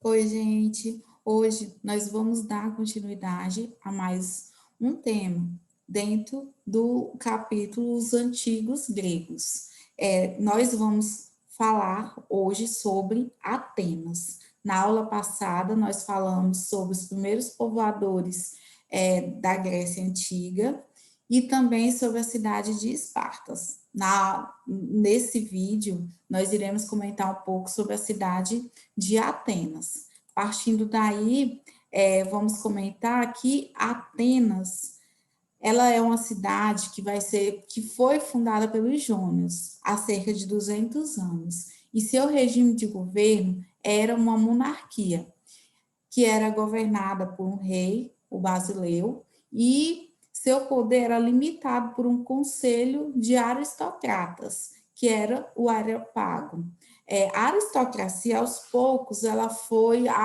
Oi, gente. Hoje nós vamos dar continuidade a mais um tema dentro do capítulo Os Antigos Gregos. Nós vamos falar hoje sobre Atenas. Na aula passada, nós falamos sobre os primeiros povoadores da Grécia Antiga e também sobre a cidade de Espartas. Nesse vídeo, nós iremos comentar um pouco sobre a cidade de Atenas. Partindo daí, vamos comentar que Atenas, ela é uma cidade que foi fundada pelos jônios há cerca de 200 anos, e seu regime de governo era uma monarquia, que era governada por um rei, o Basileu, e seu poder era limitado por um conselho de aristocratas, que era o Areópago. A aristocracia, aos poucos, ela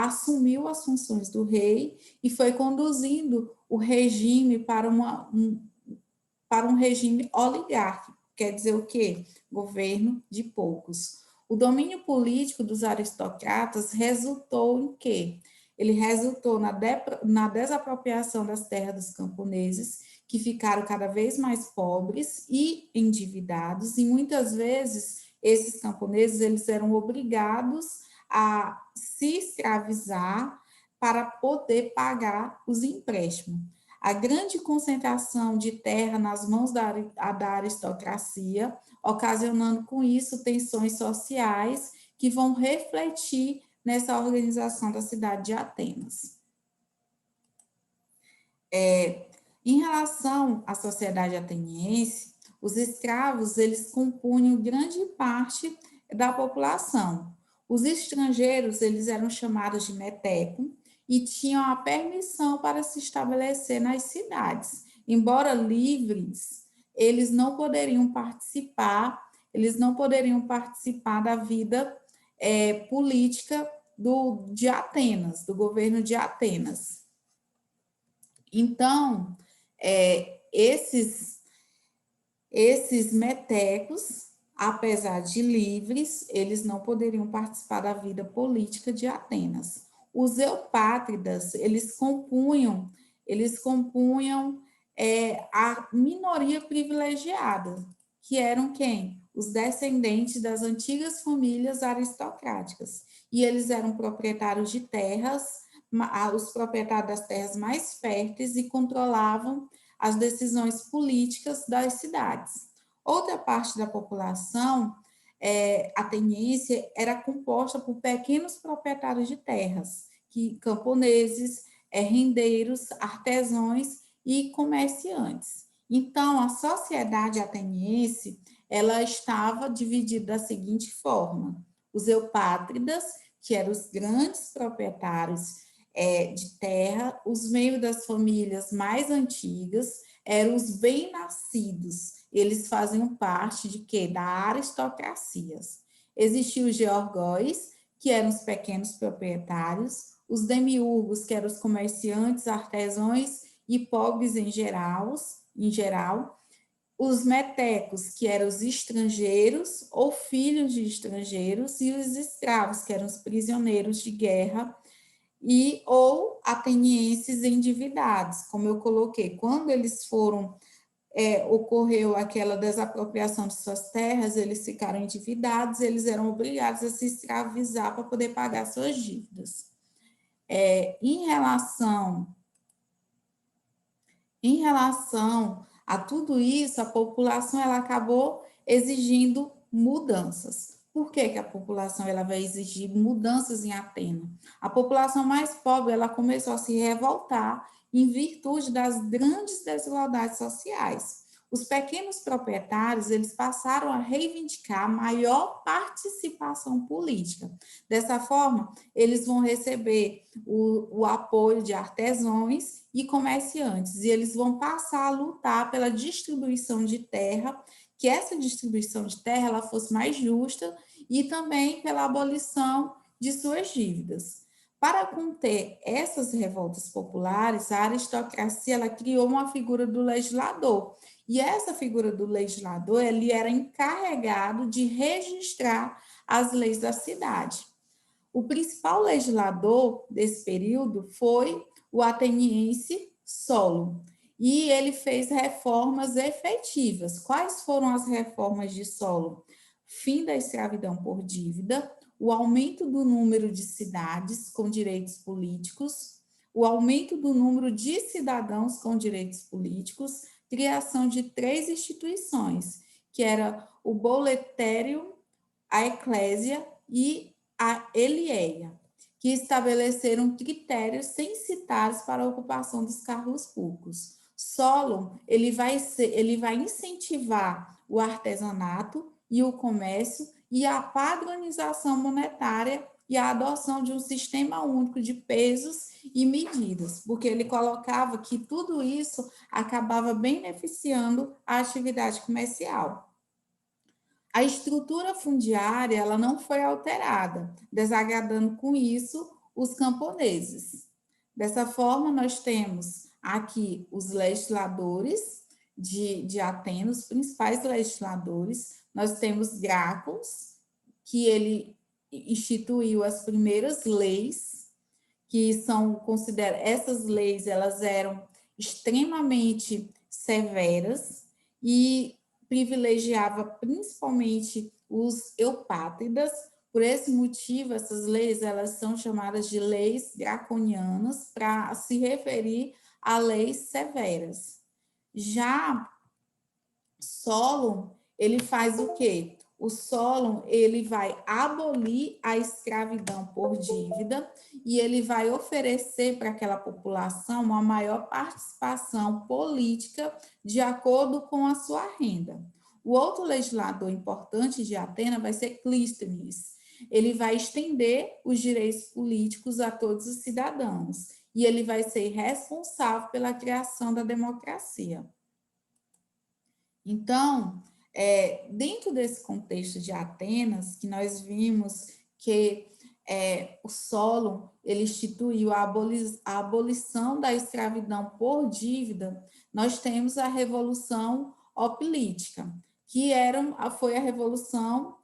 assumiu as funções do rei e foi conduzindo o regime para um regime oligárquico. Quer dizer o quê? Governo de poucos. O domínio político dos aristocratas resultou em quê? Ele resultou na desapropriação das terras dos camponeses, que ficaram cada vez mais pobres e endividados, e muitas vezes esses camponeses eles eram obrigados a se escravizar para poder pagar os empréstimos. A grande concentração de terra nas mãos da aristocracia, ocasionando com isso tensões sociais que vão refletir nessa organização da cidade de Atenas. Em relação à sociedade ateniense, os escravos eles compunham grande parte da população. Os estrangeiros eles eram chamados de meteco e tinham a permissão para se estabelecer nas cidades. Embora livres, eles não poderiam participar da vida política de Atenas, do governo de Atenas. Então, esses metecos, apesar de livres, eles não poderiam participar da vida política de Atenas. Os eupátridas, eles compunham a minoria privilegiada, que eram quem? Os descendentes das antigas famílias aristocráticas. E eles eram proprietários de terras, os proprietários das terras mais férteis e controlavam as decisões políticas das cidades. Outra parte da população ateniense era composta por pequenos proprietários de terras, camponeses, rendeiros, artesãos e comerciantes. Então, a sociedade ateniense ela estava dividida da seguinte forma: os eupátridas, que eram os grandes proprietários de terra, os membros das famílias mais antigas, eram os bem-nascidos, eles faziam parte de quê? Da aristocracia. Existiam os georgóis, que eram os pequenos proprietários, os demiurgos, que eram os comerciantes, artesãos e pobres em geral, os metecos, que eram os estrangeiros ou filhos de estrangeiros, e os escravos, que eram os prisioneiros de guerra ou atenienses endividados, como eu coloquei. Quando eles ocorreu aquela desapropriação de suas terras, eles ficaram endividados, eles eram obrigados a se escravizar para poder pagar suas dívidas. Em relação a tudo isso, a população ela acabou exigindo mudanças. Por que a população ela vai exigir mudanças em Atenas? A população mais pobre ela começou a se revoltar em virtude das grandes desigualdades sociais. Os pequenos proprietários eles passaram a reivindicar maior participação política. Dessa forma, eles vão receber o apoio de artesãos e comerciantes, e eles vão passar a lutar pela distribuição de terra, que essa distribuição de terra ela fosse mais justa, e também pela abolição de suas dívidas. Para conter essas revoltas populares, a aristocracia ela criou uma figura do legislador, e essa figura do legislador ele era encarregado de registrar as leis da cidade. O principal legislador desse período foi o ateniense Solon, e ele fez reformas efetivas. Quais foram as reformas de Solon? Fim da escravidão por dívida, o aumento do número de cidades com direitos políticos, o aumento do número de cidadãos com direitos políticos, criação de 3 instituições, que era o Boletério, a Eclésia e a Elieia, que estabeleceram critérios censitários para a ocupação dos cargos públicos. Solon, ele vai incentivar o artesanato e o comércio e a padronização monetária e a adoção de um sistema único de pesos e medidas, porque ele colocava que tudo isso acabava beneficiando a atividade comercial. A estrutura fundiária ela não foi alterada, desagradando com isso os camponeses. Dessa forma, nós temos aqui os legisladores de Atenas, os principais legisladores. Nós temos Gracchus, que ele instituiu as primeiras leis, que são consideradas, essas leis elas eram extremamente severas e privilegiava principalmente os eupátridas. Por esse motivo, essas leis elas são chamadas de leis draconianas para se referir a leis severas. Já Solon, ele faz o quê? O Solon, ele vai abolir a escravidão por dívida e ele vai oferecer para aquela população uma maior participação política de acordo com a sua renda. O outro legislador importante de Atenas vai ser Clístenes. Ele vai estender os direitos políticos a todos os cidadãos e ele vai ser responsável pela criação da democracia. Então, dentro desse contexto de Atenas, que nós vimos que o Solon ele instituiu a abolição da escravidão por dívida, nós temos a Revolução Opilítica, que foi a revolução,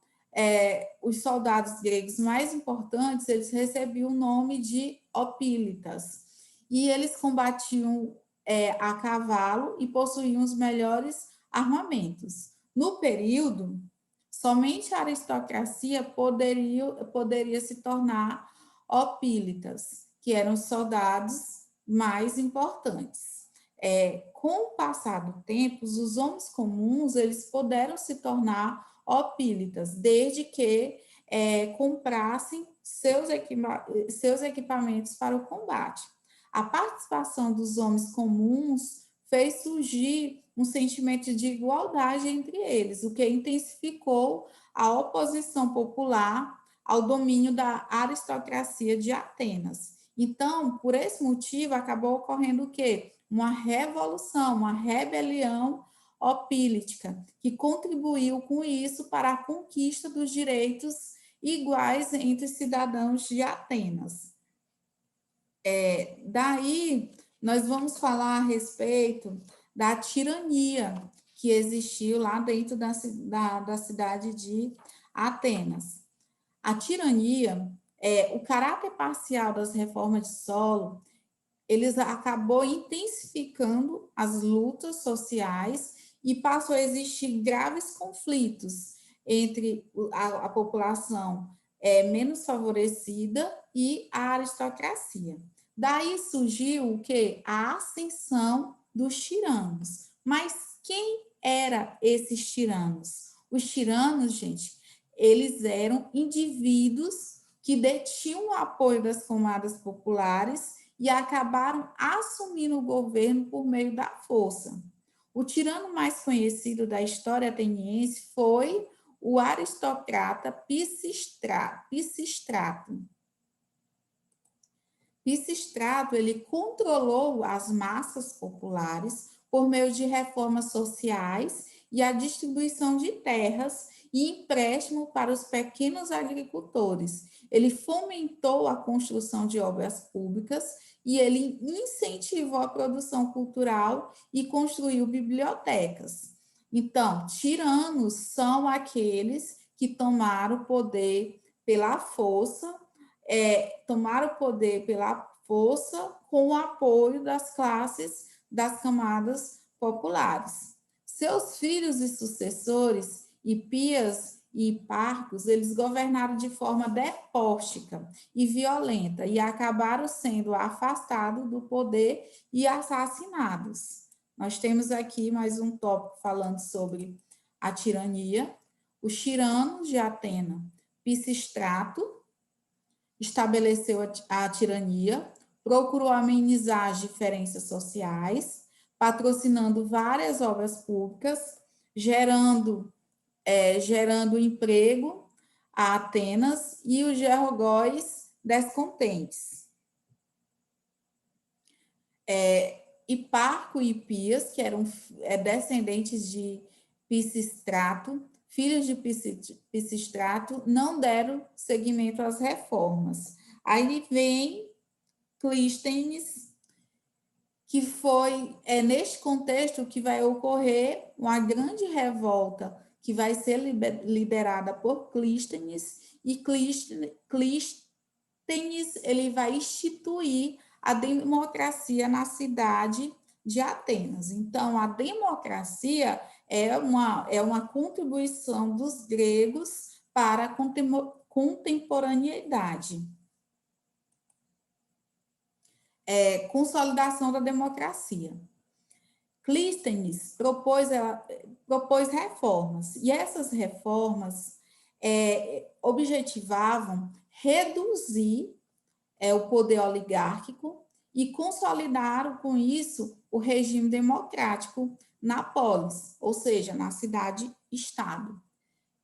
os soldados gregos mais importantes, eles recebiam o nome de opílitas, e eles combatiam a cavalo e possuíam os melhores armamentos. No período, somente a aristocracia poderia se tornar opílitas, que eram os soldados mais importantes. Com o passar do tempo, os homens comuns eles puderam se tornar opílitas, desde que comprassem seus equipamentos para o combate. A participação dos homens comuns fez surgir um sentimento de igualdade entre eles, o que intensificou a oposição popular ao domínio da aristocracia de Atenas. Então, por esse motivo, acabou ocorrendo o quê? Uma revolução, uma rebelião opílitica, que contribuiu com isso para a conquista dos direitos iguais entre cidadãos de Atenas. Daí, nós vamos falar a respeito da tirania que existiu lá dentro da cidade de Atenas. A tirania, o caráter parcial das reformas de Solon, eles acabou intensificando as lutas sociais e passou a existir graves conflitos entre a população menos favorecida e a aristocracia. Daí surgiu o quê? A ascensão dos tiranos. Mas quem eram esses tiranos? Os tiranos, gente, eles eram indivíduos que detinham o apoio das camadas populares e acabaram assumindo o governo por meio da força. O tirano mais conhecido da história ateniense foi o aristocrata Pisístrato. Pisístrato, ele controlou as massas populares por meio de reformas sociais e a distribuição de terras e empréstimo para os pequenos agricultores. Ele fomentou a construção de obras públicas e ele incentivou a produção cultural e construiu bibliotecas. Então, tiranos são aqueles que tomaram o poder pela força tomar o poder pela força com o apoio das camadas populares. Seus filhos e sucessores, Hipias e Hiparcos, eles governaram de forma despótica e violenta e acabaram sendo afastados do poder e assassinados. Nós temos aqui mais um tópico falando sobre a tirania. Os tiranos de Atena, Pisístrato, estabeleceu a tirania, procurou amenizar as diferenças sociais, patrocinando várias obras públicas, gerando emprego a Atenas e os georgóis descontentes. Hiparco e Hipias, que eram descendentes de Pisístrato, filhos de Pisístrato, não deram seguimento às reformas. Aí vem Clístenes, que foi neste contexto que vai ocorrer uma grande revolta que vai ser liderada por Clístenes, e Clístenes ele vai instituir a democracia na cidade de Atenas. Então, a democracia é uma contribuição dos gregos para a contemporaneidade. Consolidação da democracia. Clístenes propôs reformas, e essas reformas objetivavam reduzir o poder oligárquico e consolidaram com isso o regime democrático na polis, ou seja, na cidade-estado.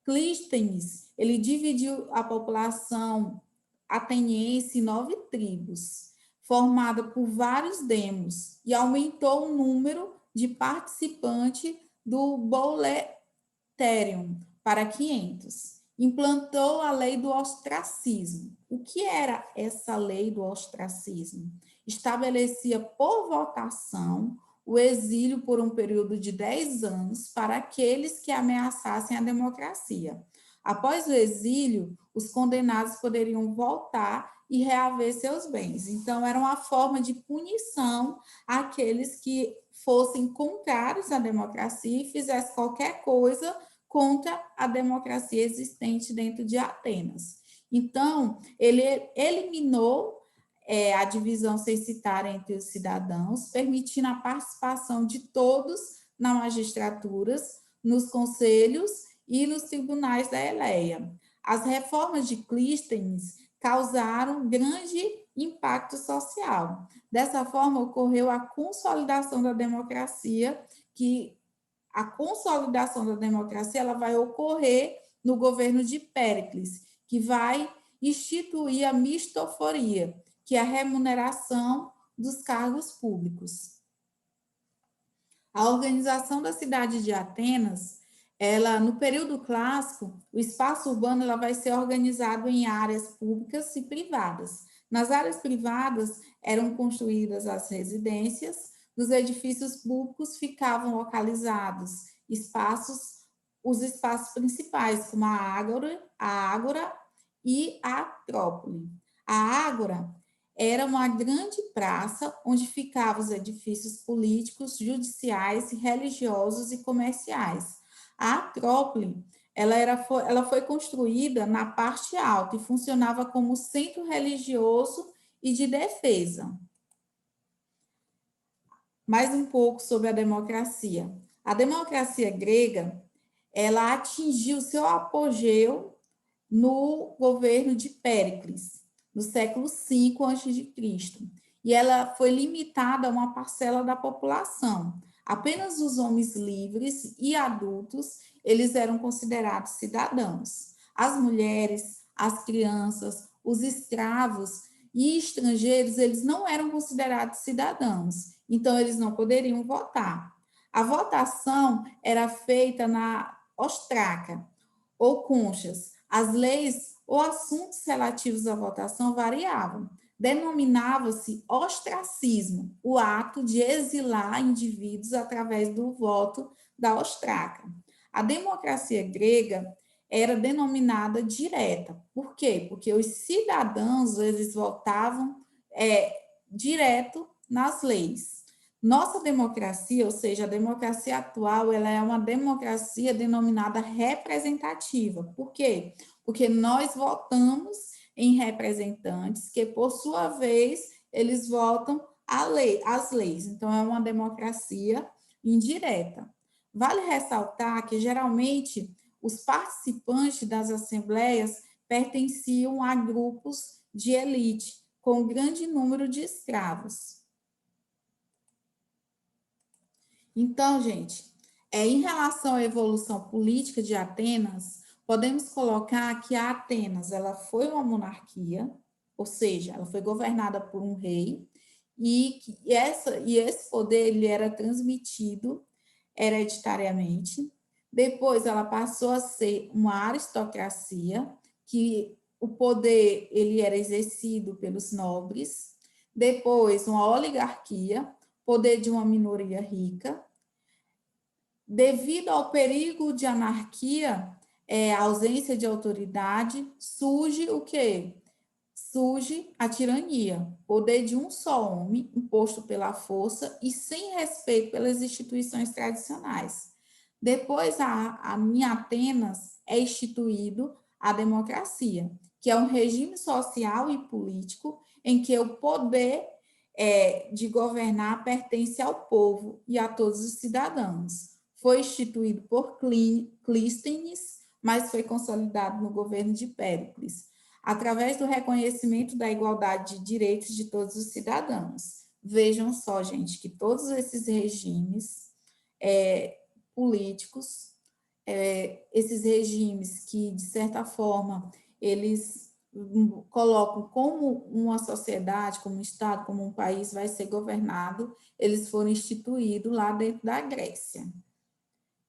Clístenes, ele dividiu a população ateniense em 9 tribos, formada por vários demos, e aumentou o número de participantes do boleterium para 500. Implantou a lei do ostracismo. O que era essa lei do ostracismo? Estabelecia por votação o exílio por um período de 10 anos para aqueles que ameaçassem a democracia. Após o exílio, os condenados poderiam voltar e reaver seus bens. Então, era uma forma de punição àqueles que fossem contrários à democracia e fizessem qualquer coisa contra a democracia existente dentro de Atenas. Então, ele eliminou a divisão censitária entre os cidadãos, permitindo a participação de todos nas magistraturas, nos conselhos e nos tribunais da Eleia. As reformas de Clístenes causaram grande impacto social. Dessa forma, ocorreu a consolidação da democracia, ela vai ocorrer no governo de Péricles, que vai instituir a mistoforia, que é a remuneração dos cargos públicos. A organização da cidade de Atenas, no período clássico, o espaço urbano vai ser organizado em áreas públicas e privadas. Nas áreas privadas eram construídas as residências, nos edifícios públicos ficavam localizados os espaços principais, como a ágora e a Acrópole. A ágora era uma grande praça onde ficavam os edifícios políticos, judiciais, religiosos e comerciais. A Acrópole, ela foi construída na parte alta e funcionava como centro religioso e de defesa. Mais um pouco sobre a democracia. A democracia grega, ela atingiu seu apogeu no governo de Péricles, no século V a.C., e ela foi limitada a uma parcela da população. Apenas os homens livres e adultos, eles eram considerados cidadãos. As mulheres, as crianças, os escravos e estrangeiros, eles não eram considerados cidadãos, então eles não poderiam votar. A votação era feita na ostraca, ou conchas. As leis ou assuntos relativos à votação variavam. Denominava-se ostracismo, o ato de exilar indivíduos através do voto da ostraca. A democracia grega, era denominada direta. Por quê? Porque os cidadãos, eles votavam direto nas leis. Nossa democracia, ou seja, a democracia atual, ela é uma democracia denominada representativa. Por quê? Porque nós votamos em representantes que, por sua vez, eles votam as leis. Então, é uma democracia indireta. Vale ressaltar que, geralmente, os participantes das assembleias pertenciam a grupos de elite, com grande número de escravos. Então, gente, em relação à evolução política de Atenas, podemos colocar que a Atenas ela foi uma monarquia, ou seja, ela foi governada por um rei, e esse poder ele era transmitido hereditariamente. Depois ela passou a ser uma aristocracia, que o poder ele era exercido pelos nobres. Depois uma oligarquia, poder de uma minoria rica. Devido ao perigo de anarquia, a ausência de autoridade, surge o quê? Surge a tirania, poder de um só homem, imposto pela força e sem respeito pelas instituições tradicionais. Depois, em Atenas, é instituído a democracia, que é um regime social e político em que o poder de governar pertence ao povo e a todos os cidadãos. Foi instituído por Clístenes, mas foi consolidado no governo de Péricles, através do reconhecimento da igualdade de direitos de todos os cidadãos. Vejam só, gente, que todos esses regimes políticos, esses regimes que, de certa forma, eles colocam como uma sociedade, como um Estado, como um país vai ser governado, eles foram instituídos lá dentro da Grécia.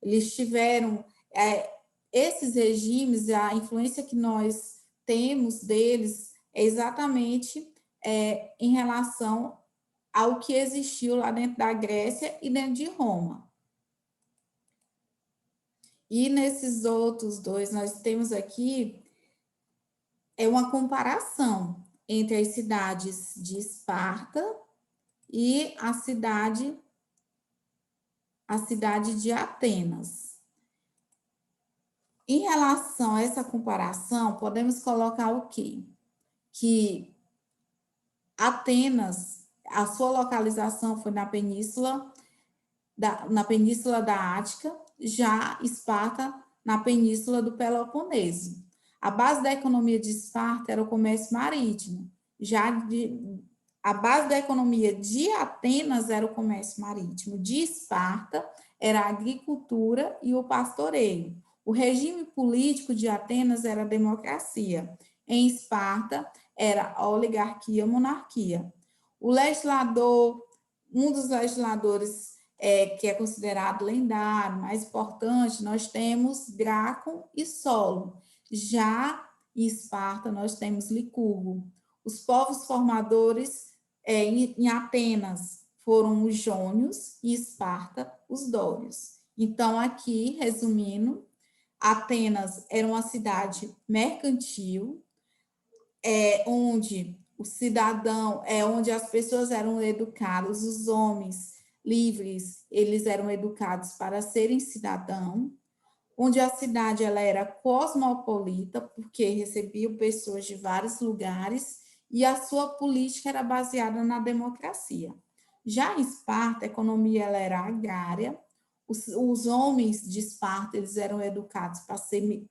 Eles tiveram esses regimes, a influência que nós temos deles é exatamente em relação ao que existiu lá dentro da Grécia e dentro de Roma. E nesses outros dois, nós temos aqui uma comparação entre as cidades de Esparta e a cidade de Atenas. Em relação a essa comparação, podemos colocar o quê? Que Atenas, a sua localização foi na Península da Ática, já Esparta na Península do Peloponeso. A base da economia de Esparta era o comércio marítimo, a base da economia de Atenas era o comércio marítimo, de Esparta era a agricultura e o pastoreio. O regime político de Atenas era a democracia. Em Esparta era a oligarquia e a monarquia. Um dos legisladores que é considerado lendário, mais importante, nós temos Grácon e Solon. Já em Esparta, nós temos Licurgo. Os povos formadores em Atenas foram os jônios e Esparta, os dórios. Então, aqui, resumindo, Atenas era uma cidade mercantil, onde o cidadão, onde as pessoas eram educadas, os homens livres, eles eram educados para serem cidadão, onde a cidade ela era cosmopolita, porque recebiam pessoas de vários lugares, e a sua política era baseada na democracia. Já em Esparta, a economia ela era agrária, os homens de Esparta eles eram educados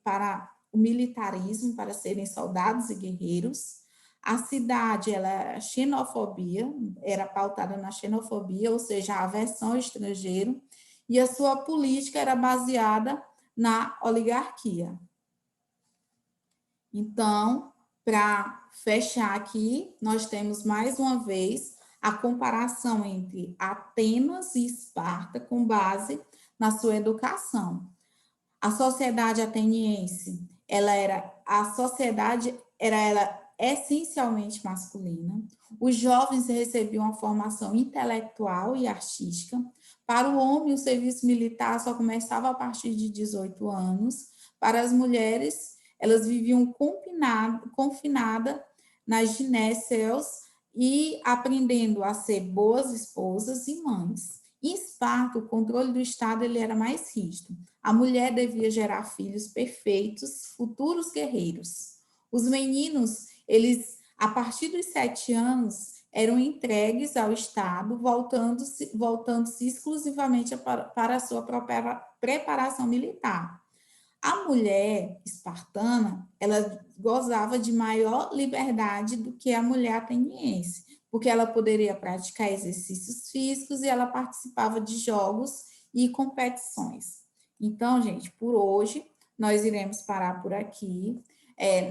para o militarismo, para serem soldados e guerreiros. A cidade ela era xenofobia, era pautada na xenofobia, ou seja, a aversão ao estrangeiro, e a sua política era baseada na oligarquia. Então, para fechar aqui, nós temos mais uma vez a comparação entre Atenas e Esparta com base na sua educação. A sociedade ateniense, ela era essencialmente masculina. Os jovens recebiam uma formação intelectual e artística. Para o homem, o serviço militar só começava a partir de 18 anos. Para as mulheres, elas viviam confinadas nas ginéceas e aprendendo a ser boas esposas e mães. Em Esparta, o controle do Estado ele era mais rígido. A mulher devia gerar filhos perfeitos, futuros guerreiros. Os meninos, eles, a partir dos 7 anos, eram entregues ao Estado, voltando-se exclusivamente para a sua própria preparação militar. A mulher espartana, ela gozava de maior liberdade do que a mulher ateniense, porque ela poderia praticar exercícios físicos e ela participava de jogos e competições. Então, gente, por hoje, nós iremos parar por aqui.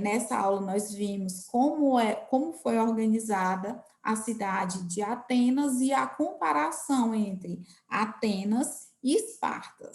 Nessa aula, nós vimos como foi organizada a cidade de Atenas e a comparação entre Atenas e Esparta.